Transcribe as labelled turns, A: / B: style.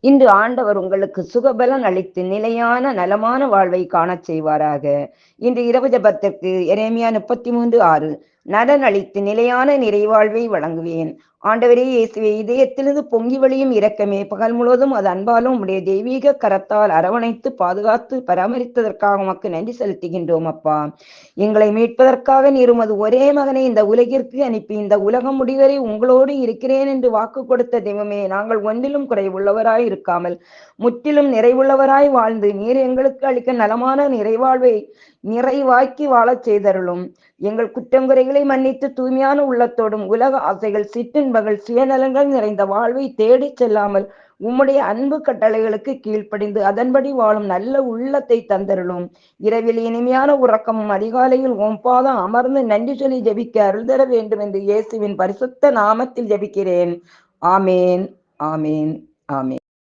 A: இன்று ஆண்டவர் உங்களுக்கு சுகபலன் அளித்து நிலையான நலமான வாழ்வை காணச் செய்வாராக. இன்று இரவு ஜெபத்திற்கு எரேமியா 33:6 நலன் அளித்து நிலையான நிறைவாழ்வை வழங்குவேன். ஆண்டவரே இயேசுவே, இதயத்திலிருந்து பொங்கி வழியும் இரக்கமே, பகல் முழுவதும் அது அன்பாலும் உடைய தெய்வீக கரத்தால் அரவணைத்து பாதுகாத்து பராமரித்ததற்காக உமக்கு நன்றி செலுத்துகின்றோம் அப்பா. எங்களை மீட்பதற்காக நீர் உமது ஒரே மகனை இந்த உலகிற்கு அனுப்பி இந்த உலகம் முடிவரை உங்களோடு இருக்கிறேன் என்று வாக்கு கொடுத்த தெய்வமே, நாங்கள் ஒன்றிலும் குறைவுள்ளவராய் இருக்காமல் முற்றிலும் நிறைவுள்ளவராய் வாழ்ந்து நீர் எங்களுக்கு அளிக்க நலமான நிறைவாழ்வை நிறைவாக்கி வாழச் செய்தருளும். எங்கள் குற்றங்குறைகளை மன்னித்து தூய்மையான உள்ளத்தோடும் உலக ஆசைகள், சிற்றின்பங்கள், சுயநலங்கள் நிறைந்த வாழ்வை தேடிச் செல்லாமல் உம்முடைய அன்பு கட்டளைகளுக்கு கீழ்ப்படிந்து அதன்படி வாழும் நல்ல உள்ளத்தை தந்தருளும். இரவில் இனிமையான உறக்கமும் அதிகாலையில் பாதம் அமர்ந்து நன்றி சொல்லி ஜெபிக்க அருள் தர வேண்டும் என்று இயேசுவின் பரிசுத்த நாமத்தில் ஜெபிக்கிறேன். ஆமேன், ஆமேன், ஆமேன்.